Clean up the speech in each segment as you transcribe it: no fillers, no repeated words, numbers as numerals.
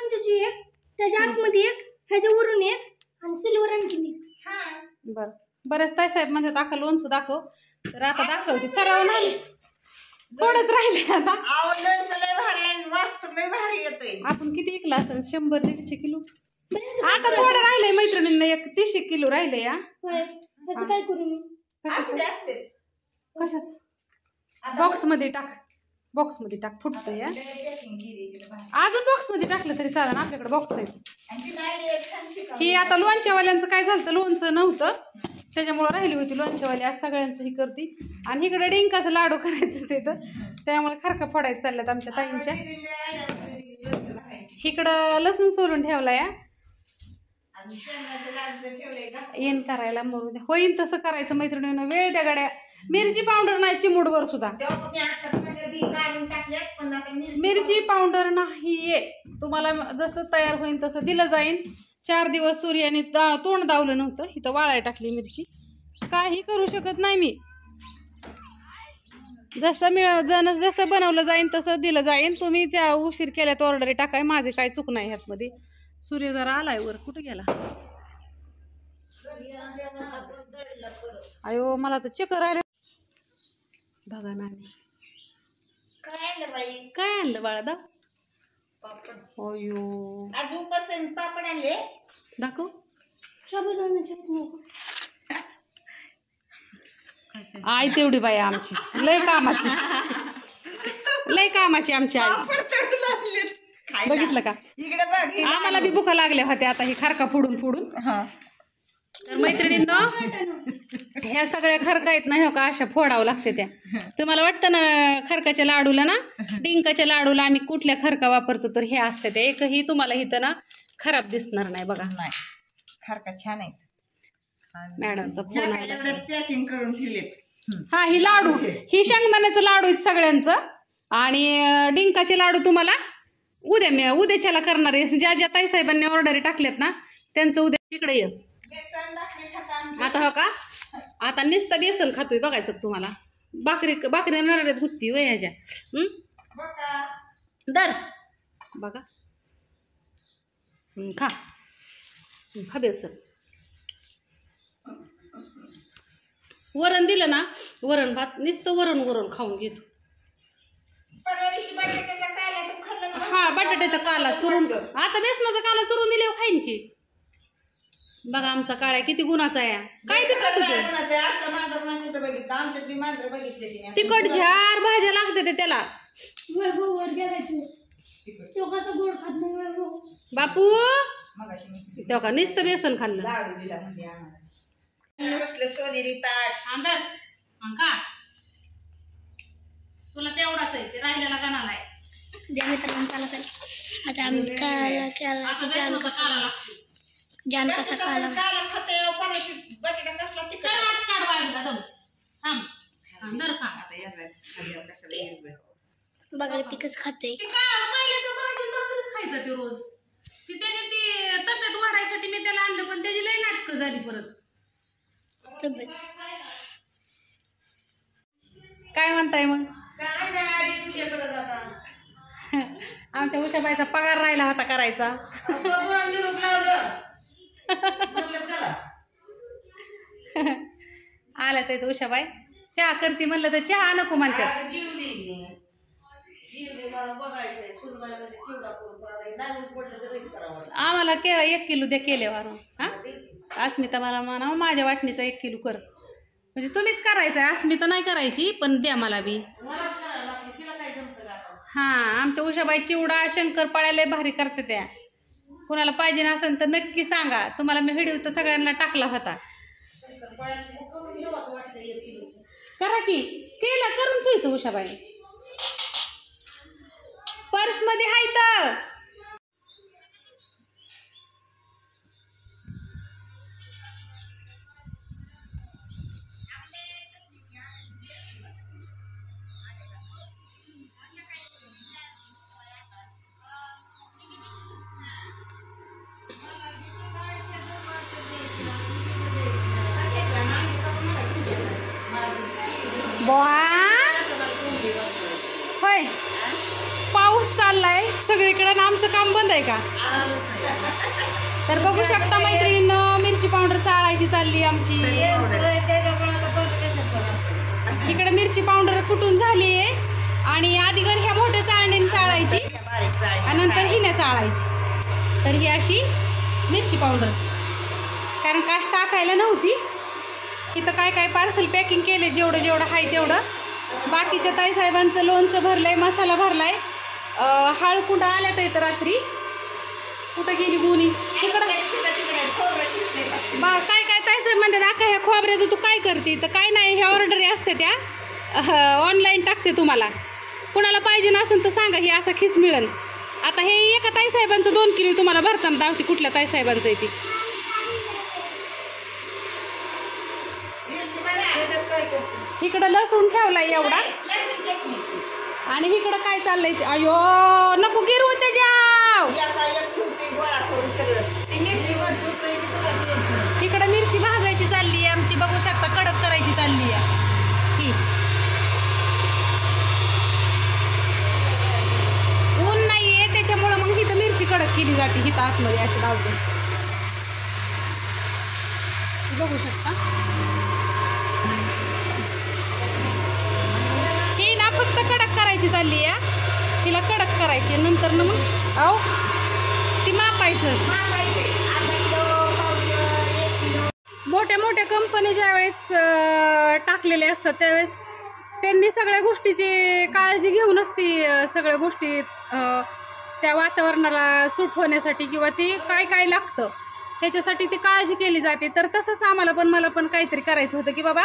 चमच्याची एक, त्याच्या आतमध्ये एक, ह्याच्या वरून एक आणि सिल्वर आणखीन एक. बर बरेच ताई साहेब म्हणतात आका लोणचं दाखव, तर आता दाखवते. सराव नाही थोडंच राहिले आता. आपण किती विकला असेल 100-150 किलो. आता थोडं राहिलंय मैत्रिणींना, एक 30 किलो राहिले. या काय करू मी? कशाच बॉक्स मध्ये टाक, बॉक्स मध्ये टाक, फुटतंय. अजून बॉक्स मध्ये टाकलं तरी चालेल, आपल्याकडे बॉक्स आहे. ही आता लोणच्यावाल्यांचं काय झालं, लोणचं नव्हतं त्याच्यामुळे राहिली होती लोणच्यावाली. आज सगळ्यांचं ही करते. आणि इकडे डिंकाचं लाडू करायचं तिथं, त्यामुळे खरका फोडायचं चालल्यात आमच्या ताईंच्या. इकडं लसूण सोलून ठेवलाय, येण करायला. मरू द्या, होईन तसं करायचं मैत्रिणीनं. वेळ द्या गड्या. मिरची पावडर नाही चिमूटभर सुद्धा, मिरची पावडर नाहीये. तुम्हाला जसं तयार होईल तसं दिलं जाईन. 4 दिवस सूर्याने तोंड दावलं नव्हतं, इथं वाळाय टाकली मिरची. काही करू शकत नाही मी. जसं बनवलं जाईन तसं दिलं जाईन. तुम्ही ज्या उशीर केल्यात ऑर्डरी टाकाय, माझे काय चूक नाही ह्यातमध्ये. सूर्य जरा आलाय वर, कुठं गेला? अयो मला तर चक्कर आले. बघा नानी काय आणलं बाळा, दा अयो पापड आणले, दाखव. आई तेवढी बाई आमची लय कामाची, लय कामाची आमची आई. बघितलं का? आम्हाला बी भुका लागल्या होत्या आता ही खारका फोडून फोडून. तर मैत्रिणींनो, ह्या सगळ्या खरका आहेत ना, हो का अशा फोडावं लागते त्या. तुम्हाला वाटतं ना खरकाच्या लाडूला ना, डिंकाच्या लाडूला आम्ही कुठल्या खरका वापरतो, तर हे असते ते. एकही तुम्हाला इथं ना खराब दिसणार नाही. बघा नाही, खरका छान आहे. मॅडमचा फोन आला. पॅकिंग करून ठेवले. हा, ही लाडू, ही शेंगदाण्याचं लाडू आहेत सगळ्यांचं. आणि डिंकाचे लाडू तुम्हाला उद्याच्याला करणार आहे. ज्या ज्या ताईसाहेबांनी ऑर्डरी टाकल्यात ना, त्यांचं उद्या तिकडे ये. आता हो का, आता नुसतं बेसन खातोय बघायचं तुम्हाला. भाकरी नरड्यात गुत्ती वय ह्याच्या. दर बघा, खा खा बेसन. वरण दिलं ना, वरण भात नुसतं वरण खाऊन घेतो. हा, बटाट्याचा काला चुरून, आता बेसनाचा काला चुरून दिल्यावर खाईन की. बघा आमचा काळ्या किती गुणाचा आहे. काय तिखट झार भाज्या लागते ते त्याला. बापू तेव्हा का नुसतं बेसन खाल्लं. तुला तेवढाच आहे, ते राहिलेला गणाला आहे. जान कसा काला बघा ती कसं खाते. खायचं ते रोज. त्याची ती तब्येत वाढायसाठी मी त्याला आणलं, पण त्याची लई नाटकं झाली परत. काय म्हणताय मग? आमच्या उषाबाईचा पगार राहिला होता करायचा. आल्या तर उषाबाई चहा करते म्हणलं तर चहा नको म्हणतात. आम्हाला केला 1 किलो द्या केल्यावर. हा, अस्मिता मला म्हणा माझ्या वाटणीचा 1 किलो कर, म्हणजे तुम्हीच करायचं आहे, अस्मिता नाही करायची, पण द्या मला बी. हा, आमच्या उषाबाई चिवडा शंकरपाळ्या लय भारी करते त्या. कुणाला पाहिजे नसेल तर नक्की सांगा. तुम्हाला मी व्हिडिओ तर सगळ्यांना टाकला होता. करा की, केला करून ठेवायचं उषाबाई. पर्स मध्ये हाय तर. होय, पाऊस चाललाय सगळी इकडं ना आमचं काम बंद आहे का? तर बघू शकता मैत्रिणींनो, मिरची पावडर चाळायची चालली आमची. इकडे मिरची पावडर कुटून झाली आहे आणि आधीगर ह्या मोठ्या चाळणीने चाळायची आणि नंतर हिने चाळायची. तर ही अशी मिरची पावडर, कारण काश टाकायला नव्हती. इथं काय काय पार्सल पॅकिंग केले, जेवढं जेवढं आहे तेवढं. बाकीच्या ताईसाहेबांचं लोणचं भरलंय, मसाला भरलाय. हळकुंड आल्यात इथं रात्री. कुठं गेली गुणी इकडं काय काय ताईसाहेब म्हणतात, आका ह्या खोबऱ्याचं तू काय करते? तर काय नाही, ह्या ऑर्डरी असते त्या ऑनलाईन टाकते. तुम्हाला कुणाला पाहिजे नसेल तर सांगा, ही असा खिस मिळेल. आता हे एका ताईसाहेबांचं 2 किलो तुम्हाला भरताना दावते, कुठल्या ताईसाहेबांचं आहे ती. इकडं लसूण ठेवलाय एवढा आणि इकडं काय चाललंय? अयो नको गिरवू त्याच्या. इकडं मिरची भाजायची चालली आहे आमची, बघू शकता, कडक करायची चालली आहे ही. ऊन नाहीये त्याच्यामुळं मग इथं मिरची कडक केली जाते. हिथं आतमध्ये अशी धावते, बघू शकता. ही ना फक्त कडक करायची चालली आहे, तिला कडक करायची. नंतर ना मग अहो ती मापायचं. मोठ्या मोठ्या कंपनी ज्या वेळेस टाकलेले असतात त्यावेळेस त्यांनी सगळ्या गोष्टीची काळजी घेऊनच ती सगळ्या गोष्टी त्या वातावरणाला सूट होण्यासाठी किंवा ती काय काय लागतं ह्याच्यासाठी ती काळजी केली जाते. तर तसंच आम्हाला पण, मला पण काहीतरी करायचं होतं की बाबा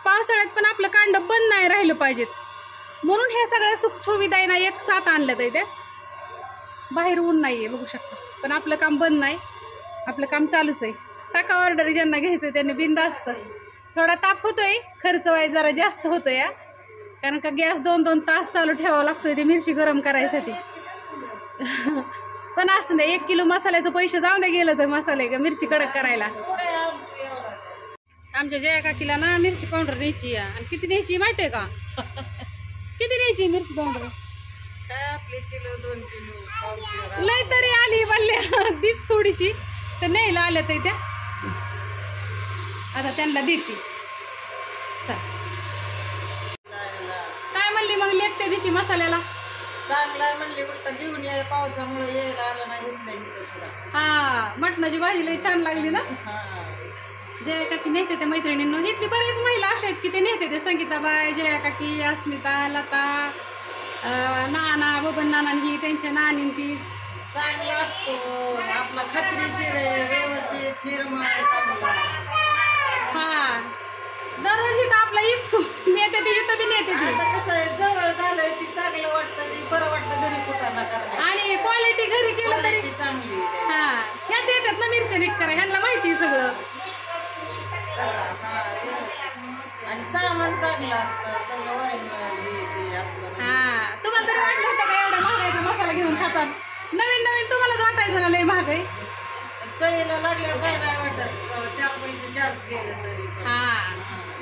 पावसाळ्यात पण आपलं कांड बंद नाही राहिलं पाहिजेत, म्हणून हे सगळ्या सुखसुविधा आहे ना एक साथ आणल्यात आहे. त्या बाहेर ऊन नाही आहे बघू शकता, पण आपलं काम बंद नाही, आपलं काम चालूच आहे. टाका ऑर्डर, ज्यांना घ्यायचं त्यांनी बिनधास्त. थोडा ताप होतोय, खर्च वाय जरा जास्त होतोय या, कारण का गॅस 2-2 तास चालू ठेवावा लागतोय ते मिरची गरम करायसाठी. पण असं नाही, 1 किलो मसाल्याचं पैसे जाऊन द्या गेलं तर मसाले मिरची कडक करायला. आमच्या जया काकीला ना मिरची पावडर न्यायची आहे. आणि किती न्यायची माहिती आहे का? किती न्यायची मिरची पावडर? किलो 2 किलो लय तरी आली म्हणल्या तीच थोडीशी तर न्यायला आल्या तर त्या आता त्यांना देते. काय म्हणली मग लेख त्या दिवशी मसाल्याला? चांगला म्हणले, उलट घेऊन या, पावसामुळे यायला आलं नाही, घेतलं इथं सुद्धा. हा, मटणाची भाजी लय छान लागली ना. जया काकी नेते त्या मैत्रिणींनो. इथली बरेच महिला अशा आहेत की ते नेते ते, संगीताबाई, जया काकी, अस्मिता, लता, नाना, बबन नाना, ही त्यांच्या नानी ती. चांगला असतो आपला, खात्रीशीर आहे, व्यवस्थित, निर्मळ, चांगला. हा, दररोज इथं आपला इकतो नेते ती, इथं बी नेते ती. आता कसं आहे, जवळ झालंय ती, चांगलं वाटतं, ती बरं वाटतं घरी कुठाना करणार. आणि क्वालिटी घरी केलं तरी ती चांगली. हा, ह्याच येतात ना मिरच्या नीट करा, ह्यांना माहिती सगळं. आणि सामान चांगलं असतं, सगळं ओरिजिनल हे ते असतं. हा, तुम्हाला तरी वाटलं होतं का एवढा महागाईचा मसाला घेऊन खातात? नवीन नवीन तुम्हालाच वाटायचं ना लय महागाई. चवीला लागल्यावर काय नाही वाटत, 4 पैसे जास्त गेले तरी. हा,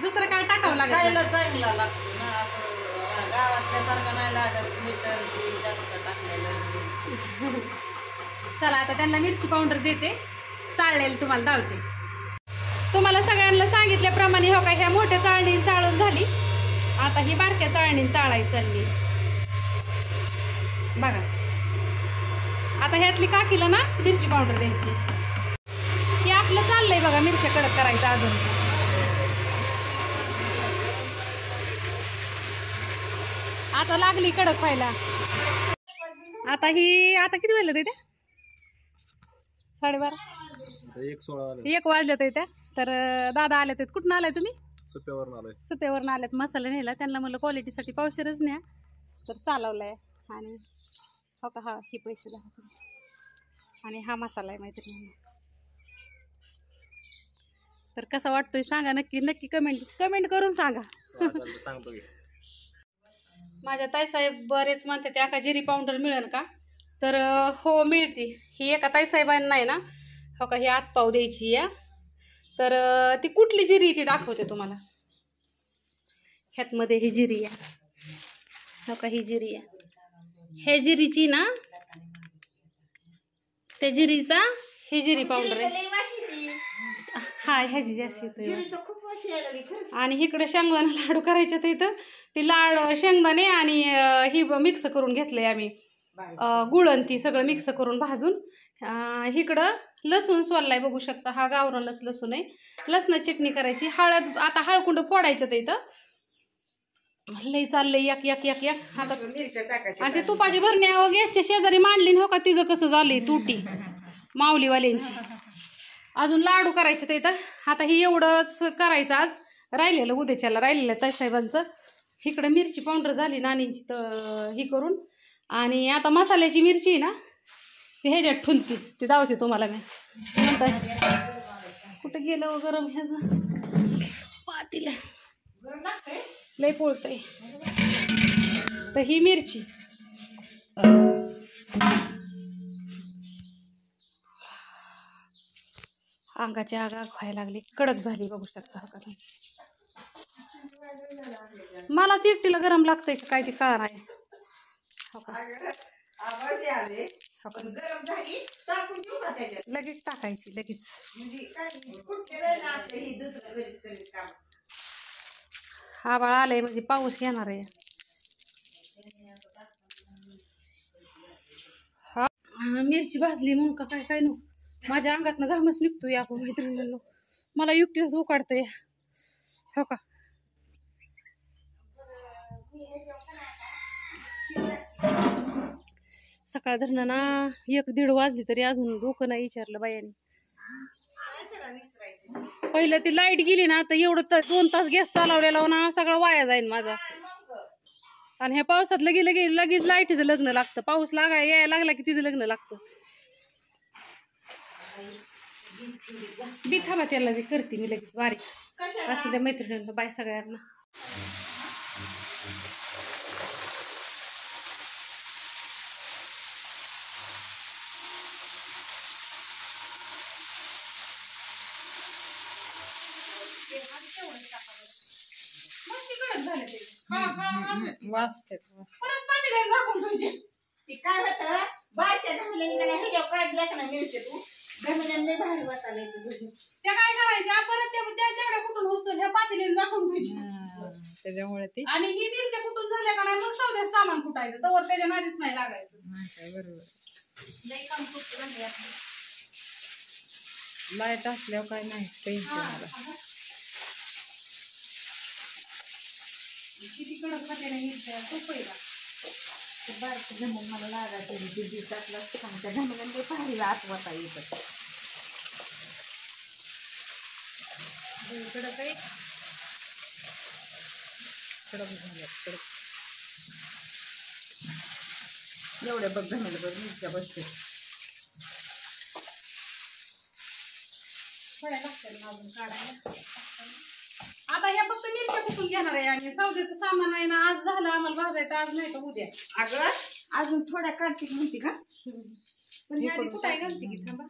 दुसरं काय टाकावं लागत खायला चांगला लागतो ना, असं गावातल्यासारखं नाही लागत. मीठ तेल जास्त टाकलेलं. चला आता त्यांना मिरची पावडर देते, चाळलेलं तुम्हाला धावते. तुम्हाला सगळ्यांना सांगितल्याप्रमाणे हो का ह्या मोठ्या चाळणी चाळून झाली, आता ही बारक्या चाळणी चाळायची चालली बघा. आता ह्यातली काकीला ना मिरची पावडर द्यायची. हे आपलं चाललंय बघा, मिरच्या कडक करायचं अजून. आता लागली कडक व्हायला. आता किती वाजलं ते? 12:30. 1 वाजल्यात त्या. तर दादा आल्यात. कुठून आलाय तुम्ही? सुप्यावरून आल्यात. मसाला नेला त्यांना, म्हणलं क्वालिटीसाठी पावशेरच न्या, तर चालवलाय. आणि हो का, हा ही पैसे द्या. आणि हा मसाला आहे मैत्रिणी. तर कसा वाटतोय सांगा, नक्की कमेंट करून सांगा. सांगतो. माझ्या ताईसाहेब बरेच म्हणते त्या का जिरी पावडर मिळेल का? तर हो मिळते. ही एका ताईसाहेबांना नाही ना हो का, ही आतपाव द्यायची या. तर ती कुठली जिरी ती दाखवते तुम्हाला. ह्यातमध्ये ही जिरी आहे हो का, ही जिरी आहे. ह्या जिरीची ना त्या जिरीचा हे जिरी पावडर आहे. हा ह्याची जास्त येते. आणि इकडे शेंगदाणे लाडू करायचे तर इथं ते शेंगदाणे आणि ही मिक्स करून घेतलंय आम्ही. गुळण ती सगळं मिक्स करून भाजून. इकडं लसूण सोललाय बघू शकता. हा गावरानच लसूण आहे. लसणाची चटणी करायची. हळद आता हळकुंड फोडायचं तर इथं लई चाललंय एक एक एक एक. आता आणि ते तुपाची भरणी गॅसच्या शेजारी मांडली हो का तिचं कसं झालंय तुटी माऊलीवाल्यांची. अजून लाडू करायचे तर इथं. आता हे एवढंच करायचं आज. राहिलेलं उद्याच्याला राहिलेलं ताईसाहेबांचं. इकडं मिरची पावडर झाली नानींची तर ही करून. आणि आता मसाल्याची मिरची आहे ना ती ह्याच्यात ठुलती ती दावते तुम्हाला मी नंतर. कुठं गेलं गरम ह्याचं पातीला लय पोळतंय. तर ही मिरची अंगाची आग व्हायला लागली. कडक झाली बघू शकता. मलाच एकटीला गरम लागतंय का काय ते कळणार आहे. लगेच टाकायची लगेच. आभाळ आलंय म्हणजे पाऊस येणार आहे. हा मिरची भाजली म्हणून का काय काय नको माझ्या अंगातनं घामच निघतो. या मैत्रिणींनो मला एकटीलाच उकाडतंय हो का. सकाळ धरणं ना 1-1:30 वाजली तरी अजून डोकं नाही विचारलं बायाने. पहिलं ती लाईट गेली ना तर एवढं 2 तास गॅस चालवलेला ना सगळं वाया जाईल माझा. आणि ह्या पावसात लगेच लाईटीचं लग्न लागतं. पाऊस यायला लागला की तिचं लग्न लागतं. बी थांबा त्याला बी करते मी लगेच बारीक. असं त्या मैत्रिणींना बाय सगळ्यांना. काय होतं बारच्या घमेल्याने ह्याच्यावर काढल्या का नाही मिरची तू घमेल्याने भारी वाटायला येतं. त्या काय करायच्या परत तेवढ्या कुठून होतो ह्या पातेल्याने दाखवून घ्यायची. त्याच्यामुळे ती आणि ही मिरच्या कुठून झाल्या का नाही मग सौद्यात सामान कुठायचं तवर त्याच्या नादीच नाही लागायचं. बरोबर. लई काम करतो म्हणजे आपलं. लाईट असल्यावर काय नाही टेन्शन मला. किती कडक खाते ना मिरच्या तुपईला. बारक जमून मला लागायचं दिदी टाकलं सांगत्या घमेल्याने भारी आठवता येतं. कडक आहे कडक झाल्या कडक. एवढ्या बघ घमेल्या बघ मिरच्या बसते. थोड्या लागतात अजून काढायला. आता ह्या फक्त मिरच्या कुठून घेणार आहे आम्ही. सौद्याचं सामान आहे ना आज झालं आम्हाला भाजायचं आज नाही तर उद्या. अगं अजून थोड्या कार्तिक म्हणते का पण ही आधी कुठे घालते की थांबा.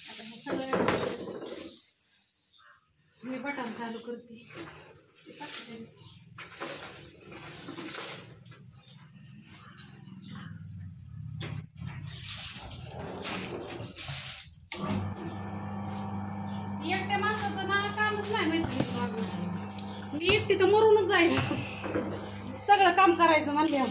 आता हे सगळं मी बटन चालू करते. एकट्या माणसाचं ना कामच नाही माहिती. मी एकटी तर मरूनच जाईल सगळं काम करायचं म्हणल्यावर.